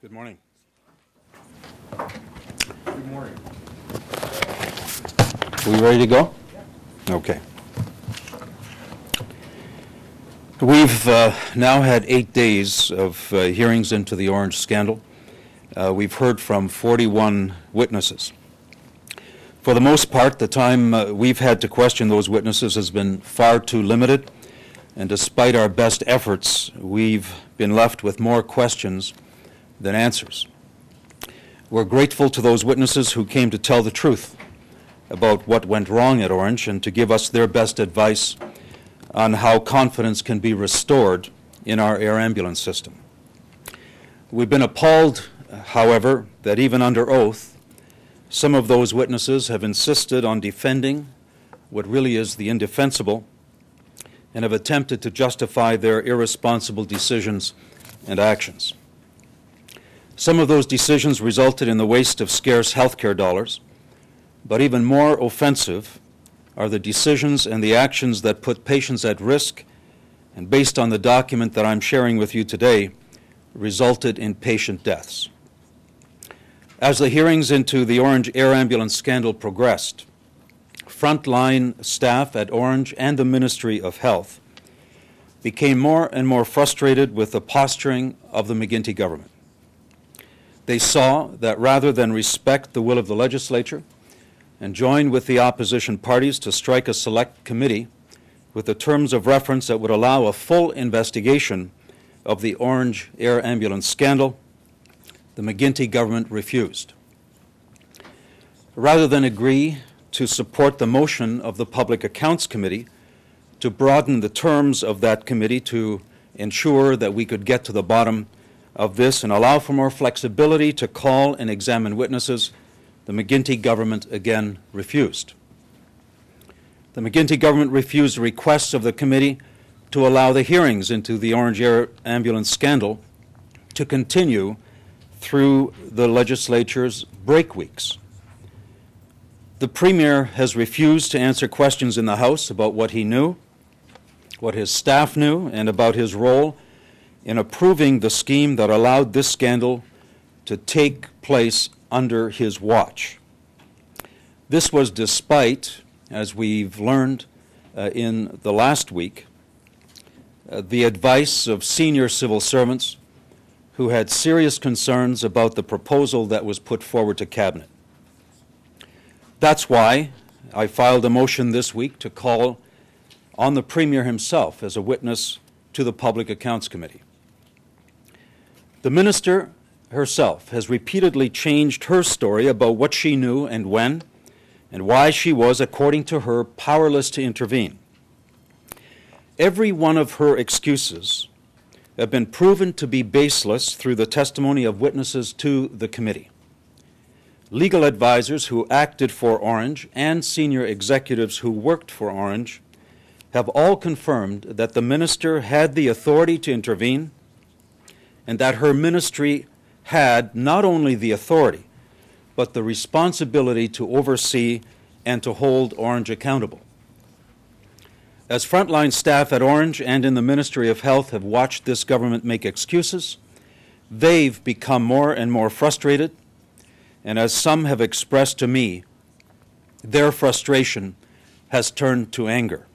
Good morning. Good morning. Are we ready to go? Okay. We've now had 8 days of hearings into the Ornge scandal. We've heard from 41 witnesses. For the most part, the time we've had to question those witnesses has been far too limited, and despite our best efforts, we've been left with more questions than answers. We're grateful to those witnesses who came to tell the truth about what went wrong at Ornge and to give us their best advice on how confidence can be restored in our air ambulance system. We've been appalled, however, that even under oath, some of those witnesses have insisted on defending what really is the indefensible and have attempted to justify their irresponsible decisions and actions. Some of those decisions resulted in the waste of scarce healthcare dollars, but even more offensive are the decisions and the actions that put patients at risk and, based on the document that I'm sharing with you today, resulted in patient deaths. As the hearings into the Ornge air ambulance scandal progressed, frontline staff at Ornge and the Ministry of Health became more and more frustrated with the posturing of the McGuinty government. They saw that rather than respect the will of the legislature and join with the opposition parties to strike a select committee with the terms of reference that would allow a full investigation of the Ornge air ambulance scandal, the McGuinty government refused. Rather than agree to support the motion of the Public Accounts Committee to broaden the terms of that committee to ensure that we could get to the bottom of this and allow for more flexibility to call and examine witnesses, the McGuinty government again refused. The McGuinty government refused requests of the committee to allow the hearings into the Ornge air ambulance scandal to continue through the legislature's break weeks. The Premier has refused to answer questions in the House about what he knew, what his staff knew, and about his role in approving the scheme that allowed this scandal to take place under his watch. This was despite, as we've learned in the last week, the advice of senior civil servants who had serious concerns about the proposal that was put forward to Cabinet. That's why I filed a motion this week to call on the Premier himself as a witness to the Public Accounts Committee. The Minister herself has repeatedly changed her story about what she knew and when, and why she was, according to her, powerless to intervene. Every one of her excuses have been proven to be baseless through the testimony of witnesses to the committee. Legal advisors who acted for Ornge and senior executives who worked for Ornge have all confirmed that the Minister had the authority to intervene and that her ministry had not only the authority, but the responsibility to oversee and to hold Ornge accountable. As frontline staff at Ornge and in the Ministry of Health have watched this government make excuses, they've become more and more frustrated, and as some have expressed to me, their frustration has turned to anger.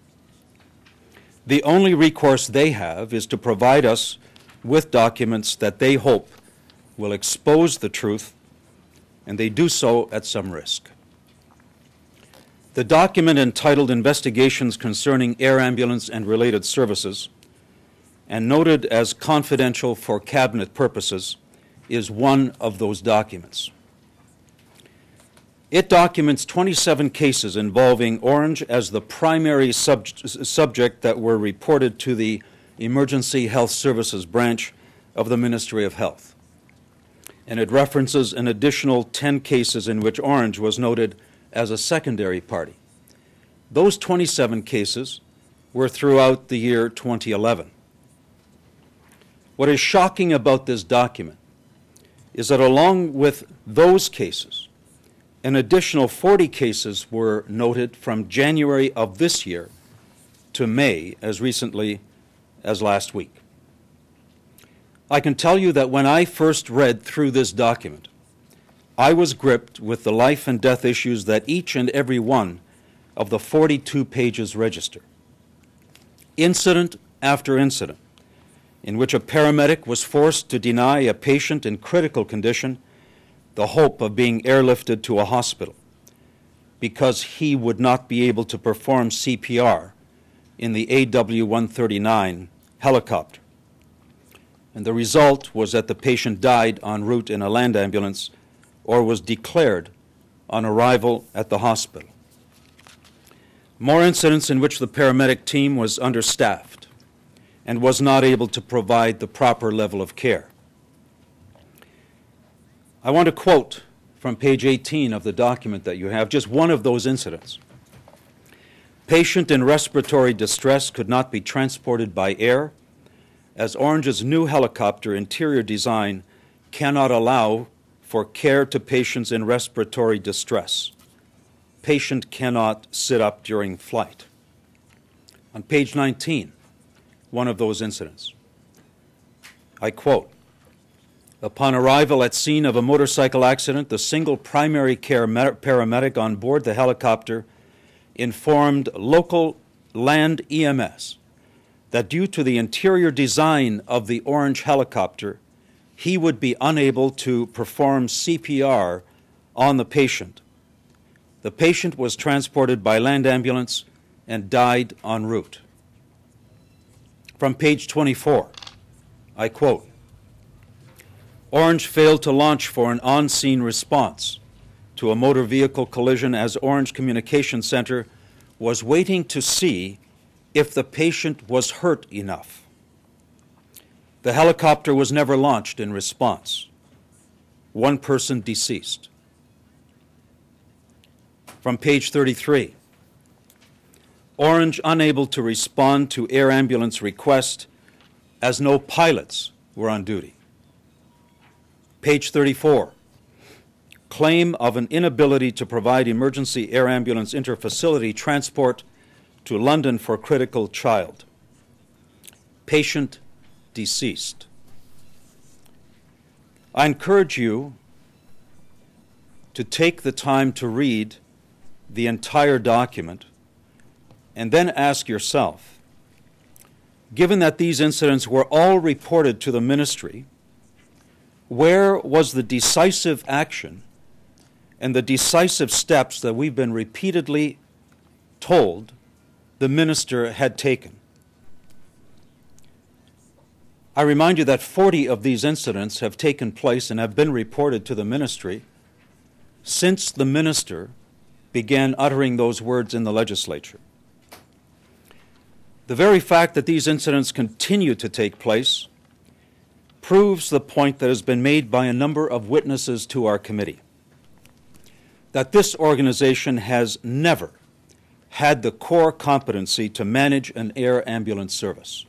The only recourse they have is to provide us with documents that they hope will expose the truth, and they do so at some risk. The document entitled Investigations Concerning Air Ambulance and Related Services, and noted as confidential for Cabinet purposes, is one of those documents. It documents 27 cases involving Ornge as the primary subject that were reported to the Emergency Health Services branch of the Ministry of Health. And it references an additional 10 cases in which Ornge was noted as a secondary party. Those 27 cases were throughout the year 2011. What is shocking about this document is that along with those cases, an additional 40 cases were noted from January of this year to May, as recently as last week. I can tell you that when I first read through this document, I was gripped with the life and death issues that each and every one of the 42 pages register. Incident after incident, in which a paramedic was forced to deny a patient in critical condition the hope of being airlifted to a hospital because he would not be able to perform CPR in the AW-139 helicopter. And the result was that the patient died en route in a land ambulance or was declared on arrival at the hospital. More incidents in which the paramedic team was understaffed and was not able to provide the proper level of care. I want to quote from page 18 of the document that you have, just one of those incidents. Patient in respiratory distress could not be transported by air, as Ornge's new helicopter interior design cannot allow for care to patients in respiratory distress. Patient cannot sit up during flight. On page 19, one of those incidents, I quote, upon arrival at scene of a motorcycle accident, the single primary care paramedic on board the helicopter informed local land EMS that due to the interior design of the Ornge helicopter, he would be unable to perform CPR on the patient. The patient was transported by land ambulance and died en route. From page 24, I quote, Ornge failed to launch for an on-scene response to a motor vehicle collision as Ornge Communication Center was waiting to see if the patient was hurt enough. The helicopter was never launched in response. One person deceased. From page 33, Ornge unable to respond to air ambulance request as no pilots were on duty. Page 34, claim of an inability to provide emergency air ambulance interfacility transport to London for critical child. Patient deceased. I encourage you to take the time to read the entire document and then ask yourself, given that these incidents were all reported to the ministry, where was the decisive action and the decisive steps that we've been repeatedly told the minister had taken? I remind you that 40 of these incidents have taken place and have been reported to the ministry since the minister began uttering those words in the legislature. The very fact that these incidents continue to take place proves the point that has been made by a number of witnesses to our committee, that this organization has never had the core competency to manage an air ambulance service.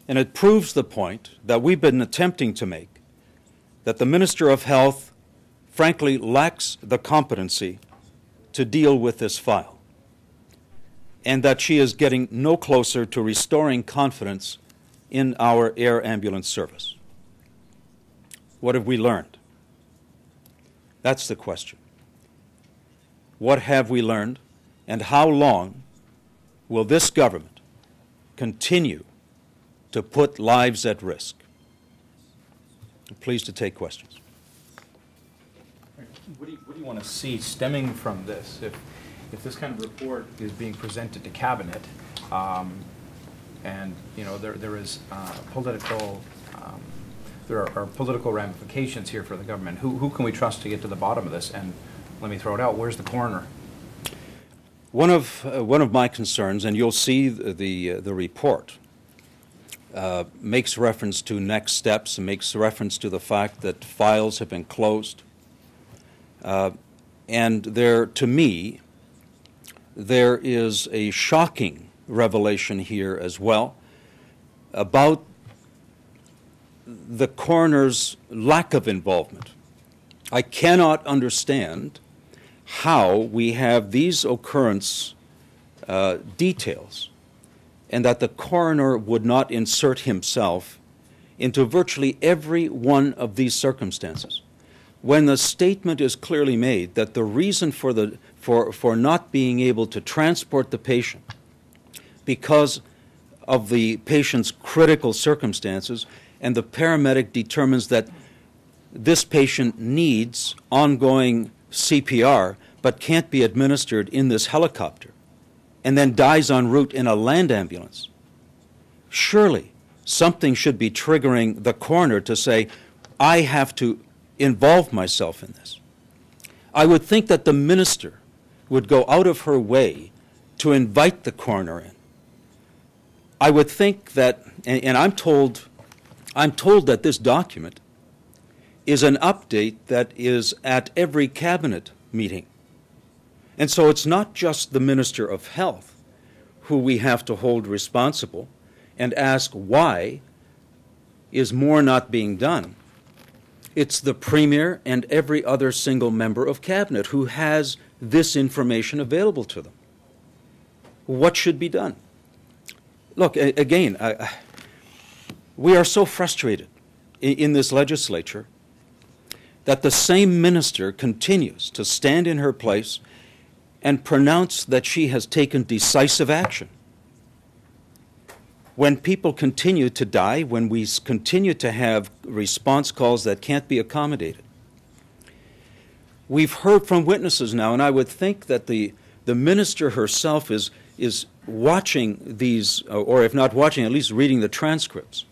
And it proves the point that we've been attempting to make, that the Minister of Health frankly lacks the competency to deal with this file, and that she is getting no closer to restoring confidence in our air ambulance service. What have we learned? That's the question. What have we learned, and how long will this government continue to put lives at risk? I'm pleased to take questions. What do you want to see stemming from this? If this kind of report is being presented to cabinet, and you know there is political there are political ramifications here for the government, who can we trust to get to the bottom of this? And let me throw it out: where's the coroner? One of my concerns, and you'll see the report, makes reference to next steps and makes reference to the fact that files have been closed. And there, to me, there is a shocking revelation here as well about the coroner's lack of involvement. I cannot understand how we have these occurrence details and that the coroner would not insert himself into virtually every one of these circumstances. When the statement is clearly made that the reason for not being able to transport the patient because of the patient's critical circumstances, and the paramedic determines that this patient needs ongoing CPR but can't be administered in this helicopter, and then dies en route in a land ambulance, surely something should be triggering the coroner to say, I have to involve myself in this. I would think that the minister would go out of her way to invite the coroner in. I would think that, and I'm told that this document is an update that is at every cabinet meeting. And so it's not just the Minister of Health who we have to hold responsible and ask why is more not being done. It's the Premier and every other single member of Cabinet who has this information available to them. What should be done? Look, again, we are so frustrated in this legislature that the same minister continues to stand in her place and pronounce that she has taken decisive action. When people continue to die, when we continue to have response calls that can't be accommodated. We've heard from witnesses now, and I would think that the minister herself is watching these, or if not watching, at least reading the transcripts.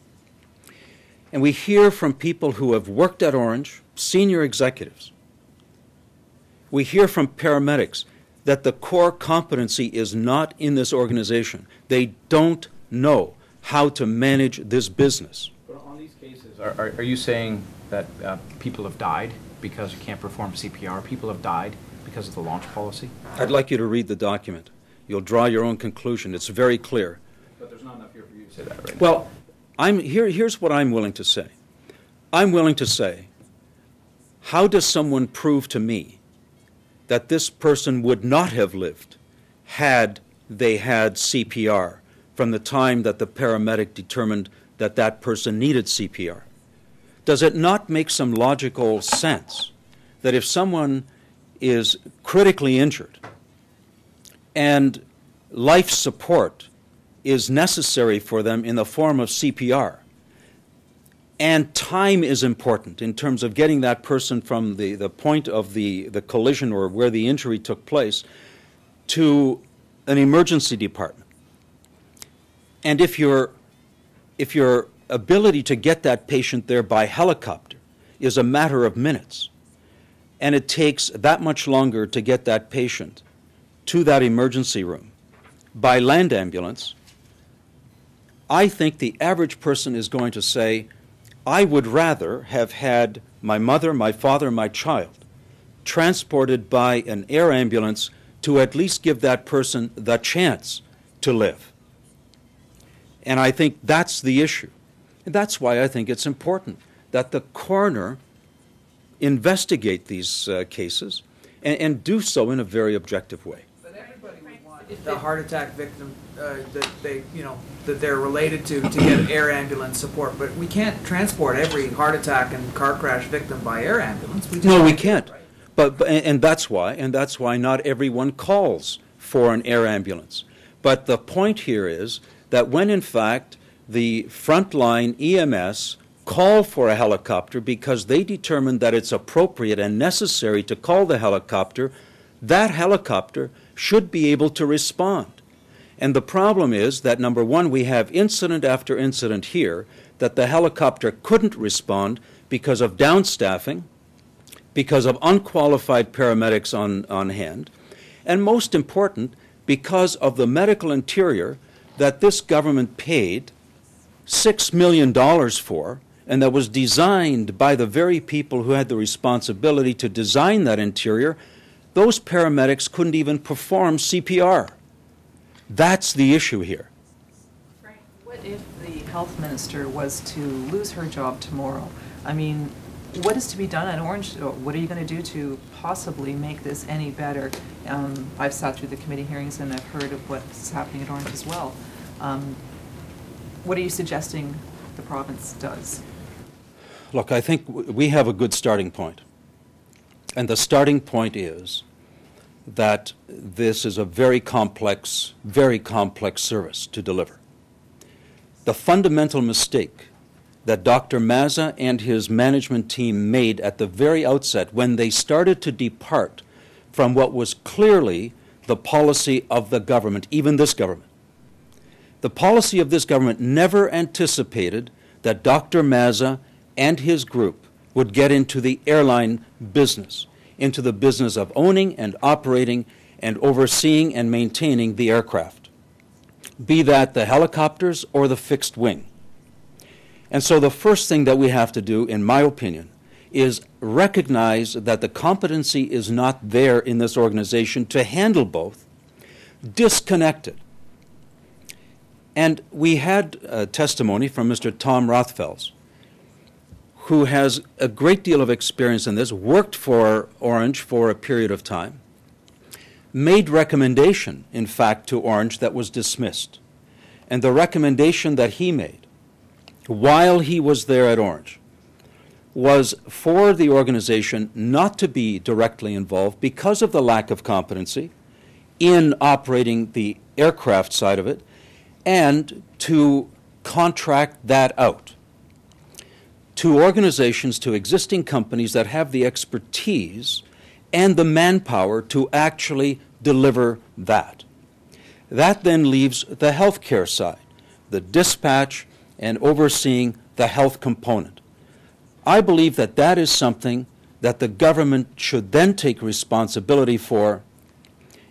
And we hear from people who have worked at Ornge, senior executives. We hear from paramedics that the core competency is not in this organization. They don't know how to manage this business. But on these cases, are you saying that people have died because you can't perform CPR? People have died because of the launch policy? I'd like you to read the document. You'll draw your own conclusion. It's very clear. But there's not enough here for you to say that right now. Well, here's what I'm willing to say. I'm willing to say, how does someone prove to me that this person would not have lived had they had CPR from the time that the paramedic determined that that person needed CPR? Does it not make some logical sense that if someone is critically injured and life support is necessary for them in the form of CPR, and time is important in terms of getting that person from the point of the collision or where the injury took place to an emergency department. And if your ability to get that patient there by helicopter is a matter of minutes, and it takes that much longer to get that patient to that emergency room by land ambulance, I think the average person is going to say, I would rather have had my mother, my father, my child transported by an air ambulance to at least give that person the chance to live. And I think that's the issue. And that's why I think it's important that the coroner investigate these cases and do so in a very objective way. But everybody would want the heart attack victim that they're related to get air ambulance support. But we can't transport every heart attack and car crash victim by air ambulance. No, we can't. But that's why not everyone calls for an air ambulance. But the point here is that when in fact the frontline EMS call for a helicopter because they determine that it's appropriate and necessary to call the helicopter, that helicopter should be able to respond. And the problem is that, number one, we have incident after incident here that the helicopter couldn't respond because of downstaffing, because of unqualified paramedics on hand, and most important, because of the medical interior that this government paid $6 million for, and that was designed by the very people who had the responsibility to design that interior. Those paramedics couldn't even perform CPR. That's the issue here. Frank, what if the health minister was to lose her job tomorrow? I mean, what is to be done at Ornge? What are you going to do to possibly make this any better? I've sat through the committee hearings and I've heard of what's happening at Ornge as well. What are you suggesting the province does? Look, I think we have a good starting point. And the starting point is that this is a very complex service to deliver. The fundamental mistake that Dr. Mazza and his management team made at the very outset when they started to depart from what was clearly the policy of the government, even this government. The policy of this government never anticipated that Dr. Mazza and his group would get into the airline business, into the business of owning and operating and overseeing and maintaining the aircraft, be that the helicopters or the fixed wing. And so the first thing that we have to do, in my opinion, is recognize that the competency is not there in this organization to handle both, disconnected. And we had testimony from Mr. Tom Rothfels, who has a great deal of experience in this, worked for Ornge for a period of time, made recommendation, in fact, to Ornge that was dismissed. And the recommendation that he made while he was there at Ornge was for the organization not to be directly involved because of the lack of competency in operating the aircraft side of it, and to contract that out to organizations, to existing companies that have the expertise and the manpower to actually deliver that. That then leaves the healthcare side, the dispatch and overseeing the health component. I believe that that is something that the government should then take responsibility for,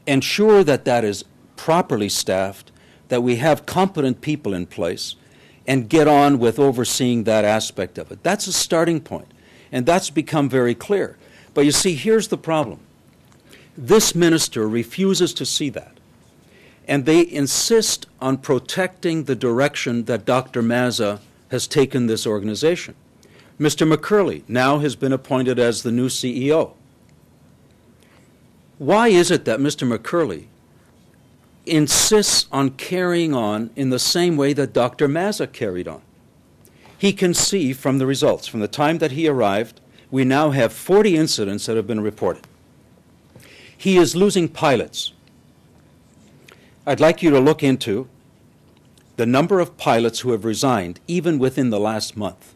ensure that that is properly staffed, that we have competent people in place, and get on with overseeing that aspect of it. That's a starting point, and that's become very clear. But you see, here's the problem. This minister refuses to see that, and they insist on protecting the direction that Dr. Mazza has taken this organization. Mr. McCurley now has been appointed as the new CEO. Why is it that Mr. McCurley insists on carrying on in the same way that Dr. Mazza carried on? He can see from the results, from the time that he arrived, we now have 40 incidents that have been reported. He is losing pilots. I'd like you to look into the number of pilots who have resigned, even within the last month.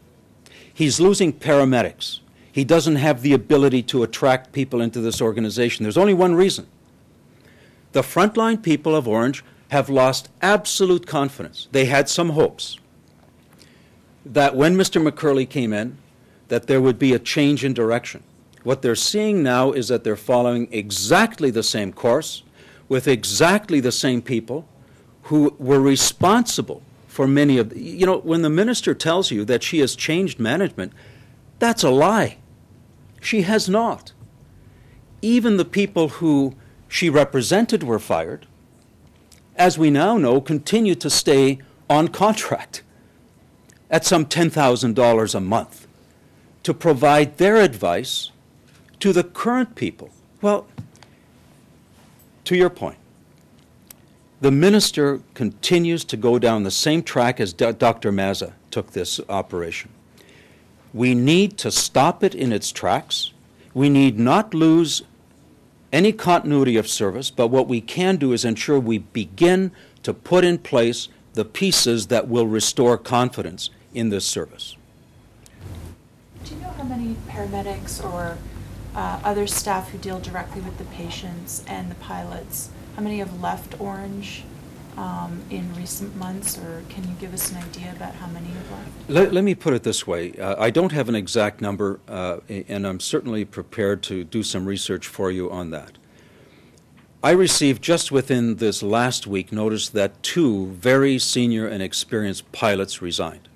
He's losing paramedics. He doesn't have the ability to attract people into this organization. There's only one reason. The frontline people of Ornge have lost absolute confidence. They had some hopes that when Mr. McCurley came in, that there would be a change in direction. What they're seeing now is that they're following exactly the same course with exactly the same people who were responsible for many of the, you know, when the minister tells you that she has changed management, that's a lie. She has not. Even the people who she represented were fired. As we now know, continue to stay on contract at some $10,000 a month to provide their advice to the current people. Well, to your point, the minister continues to go down the same track as Dr. Mazza took this operation. We need to stop it in its tracks. We need not lose any continuity of service, but what we can do is ensure we begin to put in place the pieces that will restore confidence in this service. Do you know how many paramedics or other staff who deal directly with the patients and the pilots, how many have left Ornge in recent months, or can you give us an idea about how many have left? Let me put it this way. I don't have an exact number, and I'm certainly prepared to do some research for you on that. I received just within this last week notice that 2 very senior and experienced pilots resigned.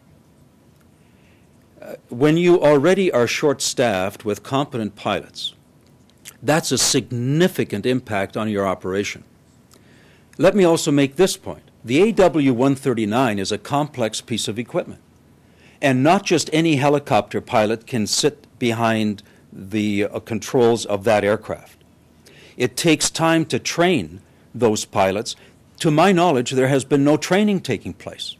When you already are short-staffed with competent pilots, that's a significant impact on your operation. Let me also make this point. The AW-139 is a complex piece of equipment, and not just any helicopter pilot can sit behind the controls of that aircraft. It takes time to train those pilots. To my knowledge, there has been no training taking place.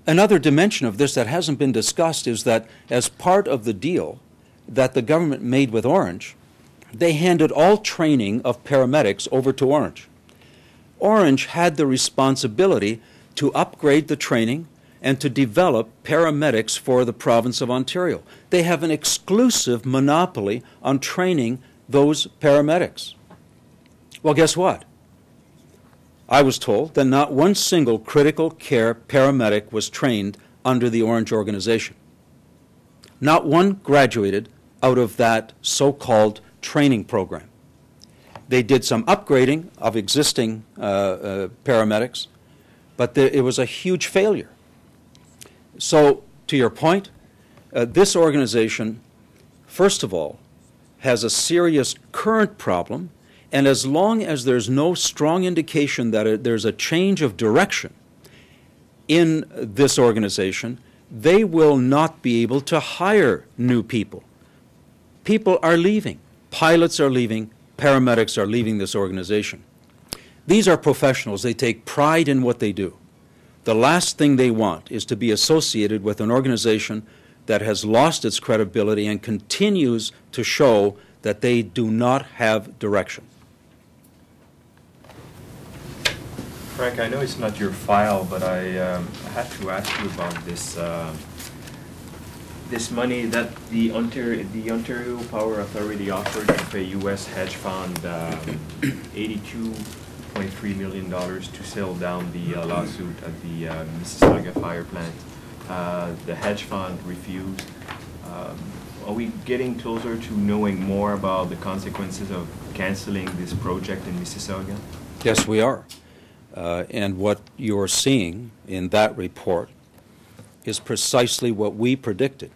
Another dimension of this that hasn't been discussed is that as part of the deal that the government made with Ornge, they handed all training of paramedics over to Ornge. Ornge had the responsibility to upgrade the training and to develop paramedics for the province of Ontario. They have an exclusive monopoly on training those paramedics. Well, guess what? I was told that not one single critical care paramedic was trained under the Ornge organization. Not one graduated out of that so-called training program. They did some upgrading of existing paramedics, but it was a huge failure. So, to your point, this organization, first of all, has a serious current problem, and as long as there's no strong indication that there's a change of direction in this organization, they will not be able to hire new people. People are leaving. Pilots are leaving. Paramedics are leaving this organization. These are professionals. They take pride in what they do. The last thing they want is to be associated with an organization that has lost its credibility and continues to show that they do not have direction. Frank, I know it's not your file, but I had to ask you about this this money that the Ontario Power Authority offered to pay U.S. hedge fund $82.3 million to settle down the lawsuit at the Mississauga fire plant. The hedge fund refused. Are we getting closer to knowing more about the consequences of canceling this project in Mississauga? Yes, we are. And what you're seeing in that report is precisely what we predicted.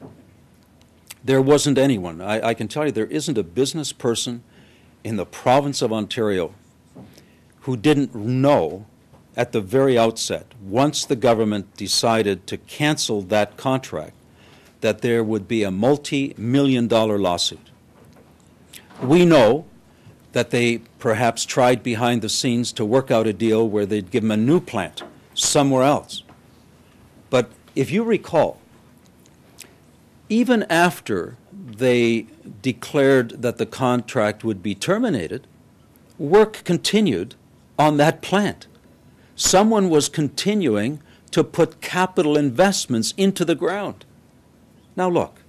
There wasn't anyone, I can tell you, there isn't a business person in the province of Ontario who didn't know at the very outset, once the government decided to cancel that contract, that there would be a multi-million-dollar lawsuit. We know that they perhaps tried behind the scenes to work out a deal where they'd give them a new plant somewhere else. But if you recall, even after they declared that the contract would be terminated, work continued on that plant. Someone was continuing to put capital investments into the ground. Now look,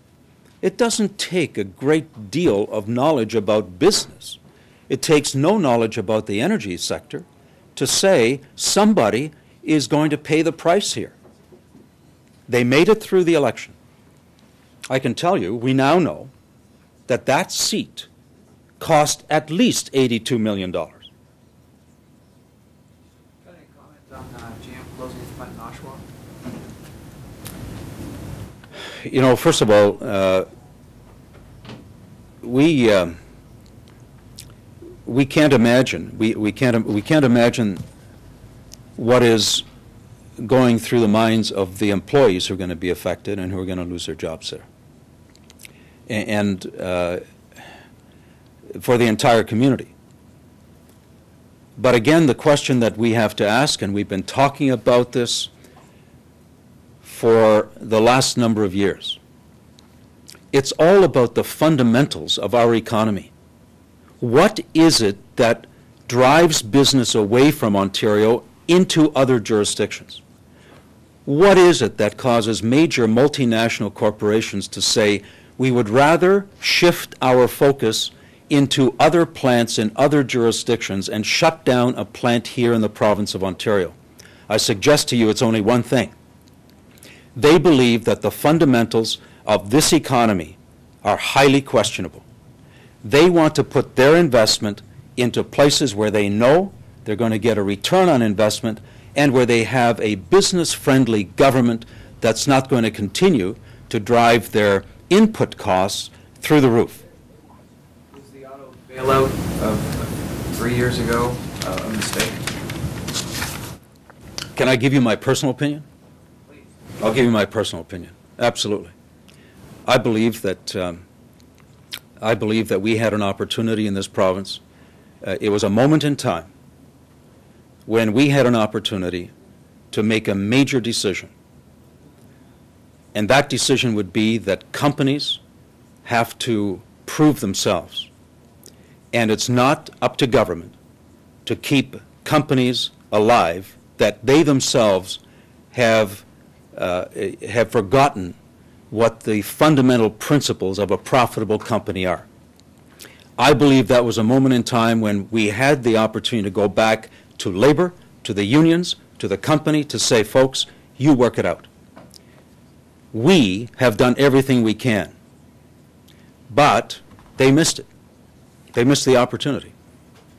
it doesn't take a great deal of knowledge about business. It takes no knowledge about the energy sector to say somebody is going to pay the price here. They made it through the election. I can tell you, we now know that that seat cost at least $82 million. Got any comments on GM closing its plant in Oshawa? You know, first of all, we can't imagine. We can't imagine what is going through the minds of the employees who are going to be affected and who are going to lose their jobs there. And for the entire community. But again, the question that we have to ask, and we've been talking about this for the last number of years, it's all about the fundamentals of our economy. What is it that drives business away from Ontario into other jurisdictions? What is it that causes major multinational corporations to say, we would rather shift our focus into other plants in other jurisdictions and shut down a plant here in the province of Ontario? I suggest to you it's only one thing. They believe that the fundamentals of this economy are highly questionable. They want to put their investment into places where they know they're going to get a return on investment and where they have a business-friendly government that's not going to continue to drive their input costs through the roof. Was the auto bailout of 3 years ago a mistake? Can I give you my personal opinion? Please. I'll give you my personal opinion. Absolutely. I believe that we had an opportunity in this province. It was a moment in time when we had an opportunity to make a major decision And that decision would be that companies have to prove themselves. And it's not up to government to keep companies alive that they themselves have forgotten what the fundamental principles of a profitable company are. I believe that was a moment in time when we had the opportunity to go back to labor, to the unions, to the company, to say, folks, you work it out. We have done everything we can, but they missed it. They missed the opportunity.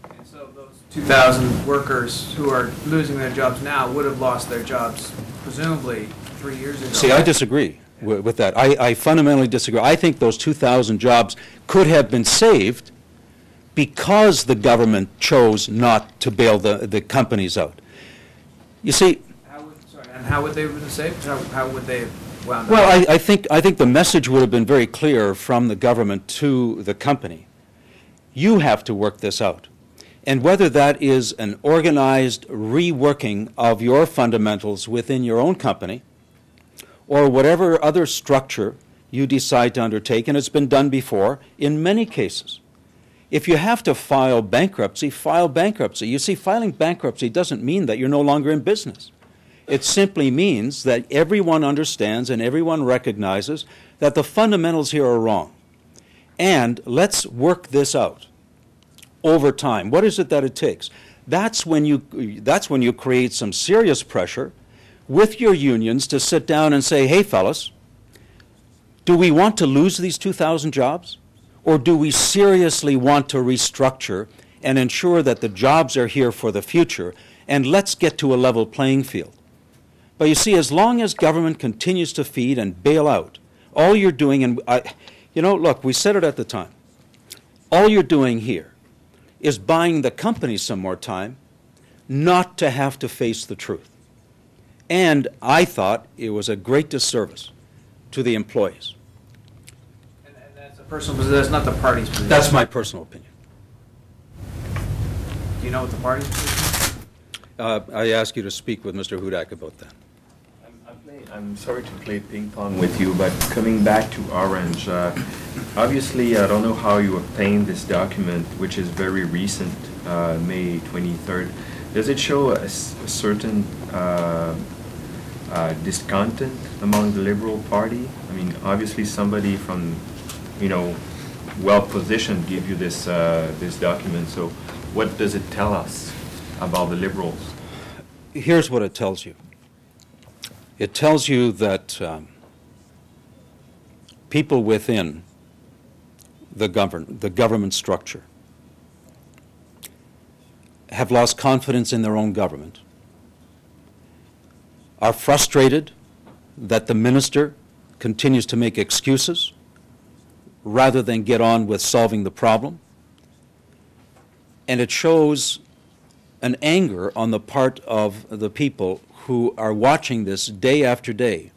And so those 2,000 workers who are losing their jobs now would have lost their jobs presumably 3 years ago. See, I disagree with that. I fundamentally disagree. I think those 2,000 jobs could have been saved because the government chose not to bail the companies out. You see, how would they have been saved? How would they have wound up? well, I think the message would have been very clear from the government to the company. You have to work this out. And whether that is an organized reworking of your fundamentals within your own company or whatever other structure you decide to undertake, and it's been done before in many cases. If you have to file bankruptcy, file bankruptcy. You see, filing bankruptcy doesn't mean that you're no longer in business. It simply means that everyone understands and everyone recognizes that the fundamentals here are wrong. And let's work this out over time. What is it that it takes? That's when you create some serious pressure with your unions to sit down and say, hey, fellas, do we want to lose these 2,000 jobs? Or do we seriously want to restructure and ensure that the jobs are here for the future, and let's get to a level playing field? But you see, as long as government continues to feed and bail out, all you're doing, and look, we said it at the time, all you're doing here is buying the company some more time not to have to face the truth. And I thought it was a great disservice to the employees. And that's a personal position. That's not the party's position. That's my personal opinion. Do you know what the party's position is? I ask you to speak with Mr. Hudak about that. I'm sorry to play ping pong with you, but coming back to Orange, obviously I don't know how you obtained this document, which is very recent, May 23rd. Does it show a certain discontent among the Liberal Party? I mean, obviously somebody from, well-positioned give you this document. So what does it tell us about the Liberals? Here's what it tells you. It tells you that people within the government structure have lost confidence in their own government, are frustrated that the minister continues to make excuses rather than get on with solving the problem. And it shows an anger on the part of the people who are watching this day after day.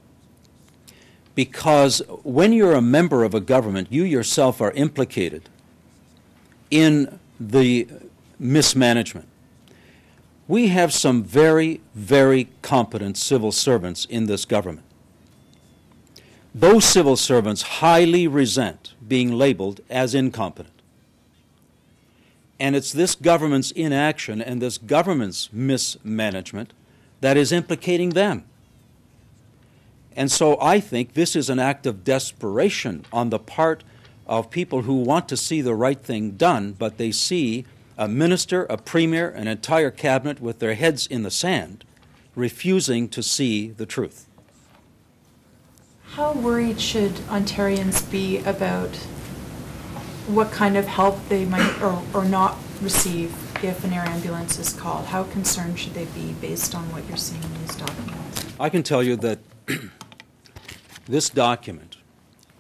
Because when you're a member of a government, you yourself are implicated in the mismanagement. We have some very, very competent civil servants in this government. Those civil servants highly resent being labeled as incompetent. And it's this government's inaction and this government's mismanagement that is implicating them. And so I think this is an act of desperation on the part of people who want to see the right thing done, but they see a minister, a premier, an entire cabinet with their heads in the sand, refusing to see the truth. How worried should Ontarians be about what kind of help they might or not receive if an air ambulance is called? How concerned should they be based on what you're seeing in these documents? I can tell you that this document,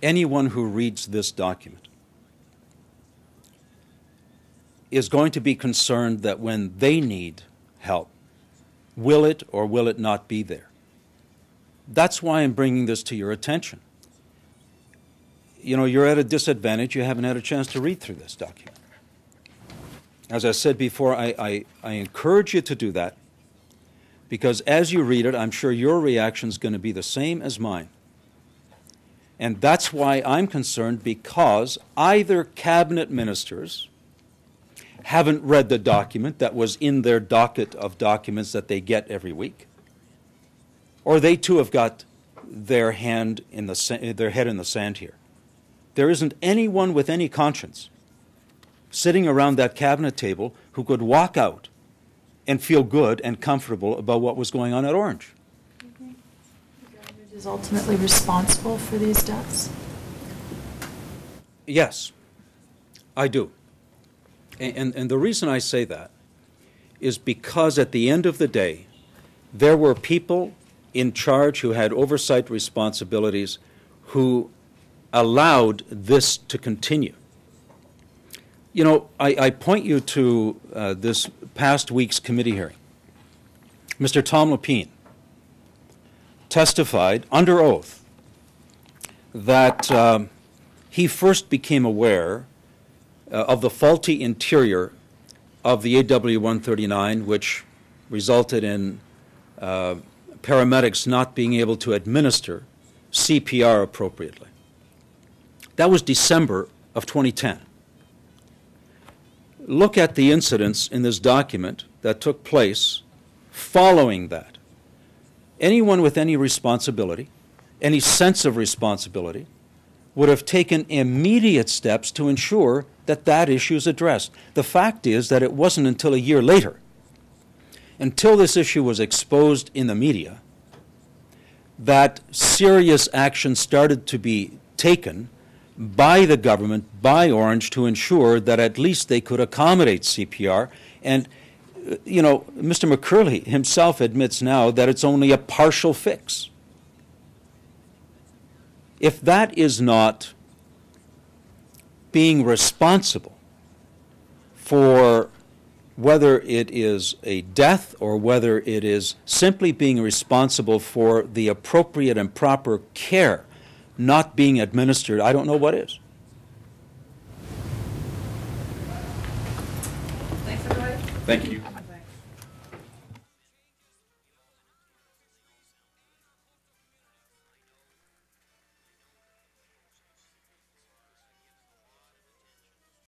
anyone who reads this document is going to be concerned that when they need help, will it or will it not be there? That's why I'm bringing this to your attention. You're at a disadvantage. You haven't had a chance to read through this document. As I said before, I encourage you to do that, because as you read it, I'm sure your reaction is going to be the same as mine. And that's why I'm concerned, because either cabinet ministers haven't read the document that was in their docket of documents that they get every week, or they too have got their head in the sand here. There isn't anyone with any conscience sitting around that cabinet table who could walk out and feel good and comfortable about what was going on at Ornge. The government is ultimately responsible for these deaths? Yes, I do. And the reason I say that is because at the end of the day, there were people in charge who had oversight responsibilities who allowed this to continue. You know, I point you to this past week's committee hearing. Mr. Tom Lapine testified under oath that he first became aware of the faulty interior of the AW-139, which resulted in paramedics not being able to administer CPR appropriately. That was December of 2010. Look at the incidents in this document that took place following that. Anyone with any responsibility, any sense of responsibility, would have taken immediate steps to ensure that that issue is addressed. The fact is that it wasn't until a year later, until this issue was exposed in the media, that serious action started to be taken by the government, by Ornge, to ensure that at least they could accommodate CPR. And, you know, Mr. McCurley himself admits now that it's only a partial fix. If that is not being responsible for whether it is a death or whether it is simply being responsible for the appropriate and proper care not being administered, I don't know what is. Thanks, everybody. Thank you.